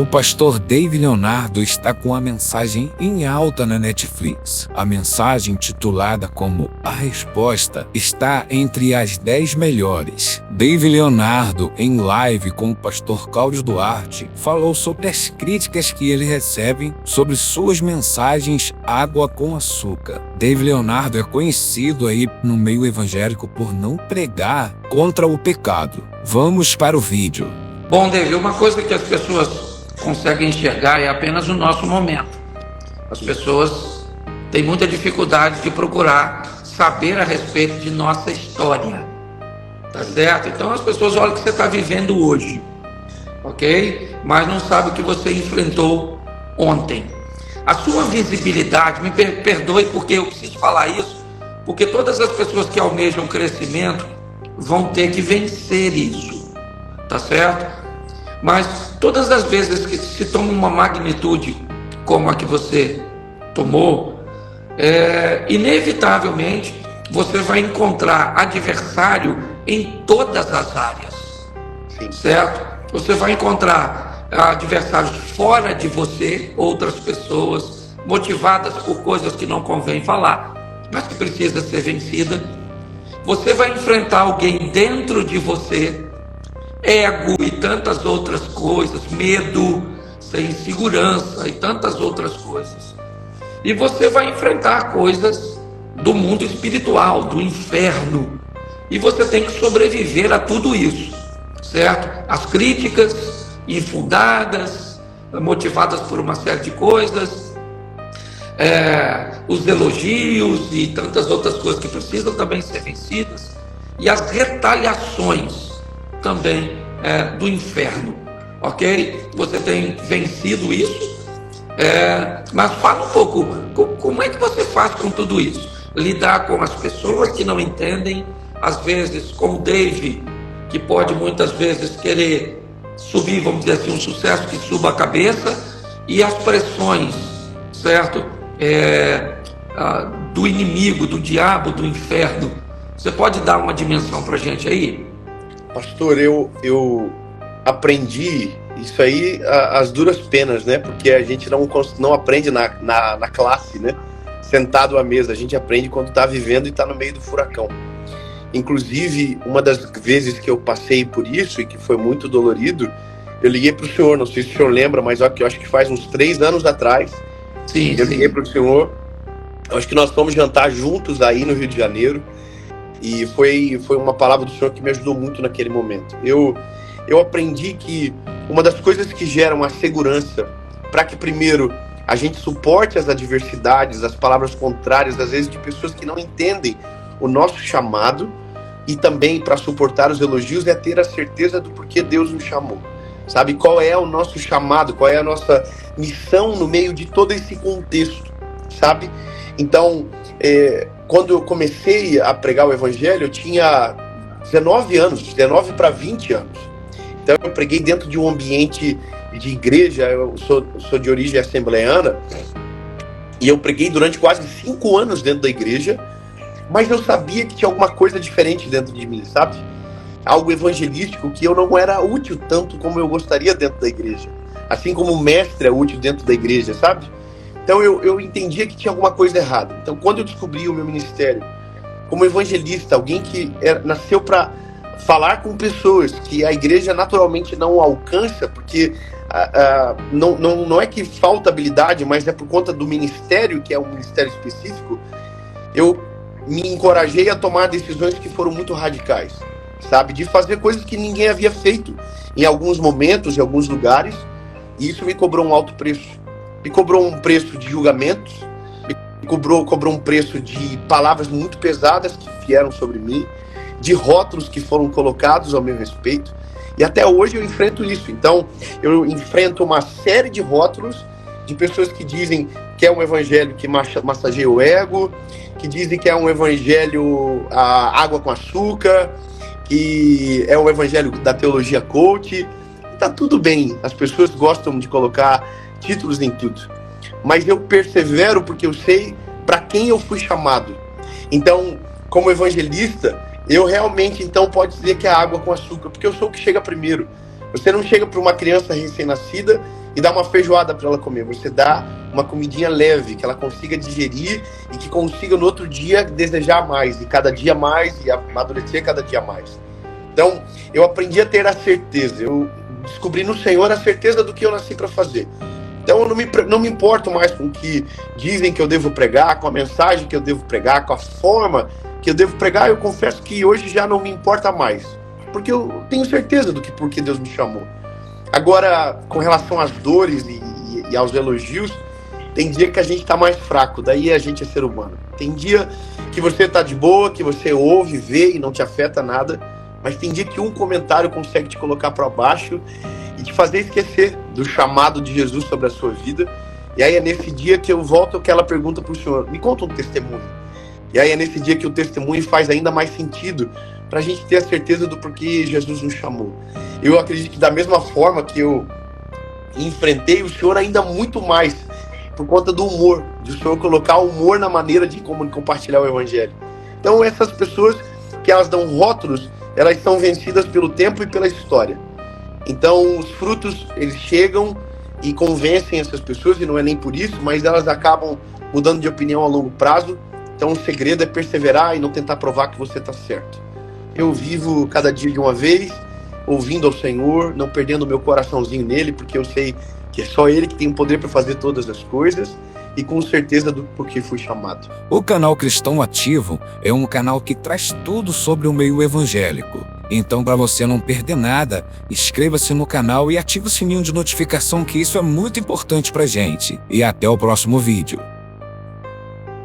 pastor Dave Leonardo está com a mensagem em alta na Netflix. A mensagem, titulada como A Resposta, está entre as 10 melhores. Dave Leonardo, em live com o pastor Cláudio Duarte, falou sobre as críticas que ele recebe sobre suas mensagens Água com Açúcar. Dave Leonardo é conhecido aí no meio evangélico por não pregar contra o pecado. Vamos para o vídeo. Bom, David, uma coisa que as pessoas conseguem enxergar é apenas o nosso momento. As pessoas têm muita dificuldade de procurar saber a respeito de nossa história, tá certo? Então as pessoas olham o que você está vivendo hoje, ok? Mas não sabem o que você enfrentou ontem. A sua visibilidade, me perdoe porque eu preciso falar isso, porque todas as pessoas que almejam crescimento vão ter que vencer isso, tá certo? Mas todas as vezes que se toma uma magnitude como a que você tomou, inevitavelmente você vai encontrar adversário em todas as áreas. Sim. Certo? Você vai encontrar adversários fora de você, outras pessoas motivadas por coisas que não convém falar, mas que precisa ser vencida. Você vai enfrentar alguém dentro de você, ego e tantas outras coisas, medo, insegurança e tantas outras coisas. E você vai enfrentar coisas do mundo espiritual, do inferno. E você tem que sobreviver a tudo isso, certo? As críticas infundadas, motivadas por uma série de coisas, os elogios e tantas outras coisas que precisam também ser vencidas, e as retaliações também do inferno, ok? Você tem vencido isso, mas fala um pouco, como é que você faz com tudo isso? Lidar com as pessoas que não entendem, às vezes com o Dave, que pode muitas vezes querer subir, vamos dizer assim, um sucesso que suba a cabeça, e as pressões, certo? Do inimigo, do diabo, do inferno. Você pode dar uma dimensão pra gente aí? Pastor, eu aprendi isso aí às duras penas, né? Porque a gente não aprende na classe, né? Sentado à mesa, a gente aprende quando está vivendo e está no meio do furacão. Inclusive, uma das vezes que eu passei por isso e que foi muito dolorido, eu liguei para o senhor, não sei se o senhor lembra, mas eu acho que faz uns 3 anos atrás. Sim, eu liguei para o senhor, acho que nós fomos jantar juntos aí no Rio de Janeiro. E foi uma palavra do Senhor que me ajudou muito naquele momento. Eu aprendi que uma das coisas que geram a segurança para que, primeiro, a gente suporte as adversidades, as palavras contrárias, às vezes de pessoas que não entendem o nosso chamado, e também para suportar os elogios, é ter a certeza do porquê Deus nos chamou. Sabe, qual é o nosso chamado, qual é a nossa missão no meio de todo esse contexto, sabe? Então, quando eu comecei a pregar o evangelho, eu tinha 19 anos, 19 para 20 anos. Então eu preguei dentro de um ambiente de igreja, eu sou de origem assembleana, e eu preguei durante quase 5 anos dentro da igreja, mas eu sabia que tinha alguma coisa diferente dentro de mim, sabe? Algo evangelístico que eu não era útil tanto como eu gostaria dentro da igreja. Assim como o mestre é útil dentro da igreja, sabe? Então eu entendia que tinha alguma coisa errada. Então quando eu descobri o meu ministério como evangelista, alguém que nasceu para falar com pessoas que a igreja naturalmente não alcança, porque não é que falta habilidade, mas é por conta do ministério, que é um ministério específico, eu me encorajei a tomar decisões que foram muito radicais, sabe? De fazer coisas que ninguém havia feito em alguns momentos, em alguns lugares, e isso me cobrou um alto preço. Me cobrou um preço de julgamentos, me cobrou um preço de palavras muito pesadas que vieram sobre mim, de rótulos que foram colocados ao meu respeito, e até hoje eu enfrento isso. Então, eu enfrento uma série de rótulos de pessoas que dizem que é um evangelho que massageia o ego, que dizem que é um evangelho água com açúcar, que é um evangelho da teologia coach. Tá tudo bem, as pessoas gostam de colocar títulos em tudo, mas eu persevero porque eu sei para quem eu fui chamado. Então, como evangelista, eu realmente, então, pode dizer que é água com açúcar, porque eu sou o que chega primeiro. Você não chega para uma criança recém-nascida e dá uma feijoada para ela comer. Você dá uma comidinha leve, que ela consiga digerir e que consiga no outro dia desejar mais, e cada dia mais, e amadurecer cada dia mais. Então, eu aprendi a ter a certeza. Eu descobri no Senhor a certeza do que eu nasci para fazer. Então, eu não me importo mais com o que dizem que eu devo pregar, com a mensagem que eu devo pregar, com a forma que eu devo pregar. Eu confesso que hoje já não me importa mais, porque eu tenho certeza do que porque Deus me chamou. Agora, com relação às dores e aos elogios, tem dia que a gente está mais fraco, daí a gente é ser humano. Tem dia que você está de boa, que você ouve, vê e não te afeta nada, mas tem dia que um comentário consegue te colocar para baixo e te fazer esquecer do chamado de Jesus sobre a sua vida. E aí é nesse dia que eu volto aquela pergunta para o Senhor: me conta um testemunho. E aí é nesse dia que o testemunho faz ainda mais sentido, para a gente ter a certeza do porquê Jesus nos chamou. Eu acredito que da mesma forma que eu enfrentei o Senhor, ainda muito mais, por conta do humor, de o Senhor colocar o humor na maneira de como compartilhar o Evangelho. Então essas pessoas que elas dão rótulos, elas são vencidas pelo tempo e pela história. Então os frutos, eles chegam e convencem essas pessoas, e não é nem por isso, mas elas acabam mudando de opinião a longo prazo. Então o segredo é perseverar e não tentar provar que você está certo. Eu vivo cada dia de uma vez, ouvindo ao Senhor, não perdendo o meu coraçãozinho nele, porque eu sei que é só Ele que tem o poder para fazer todas as coisas, e com certeza do porquê fui chamado. O canal Cristão Ativo é um canal que traz tudo sobre o meio evangélico. Então, para você não perder nada, inscreva-se no canal e ative o sininho de notificação, que isso é muito importante pra gente. E até o próximo vídeo.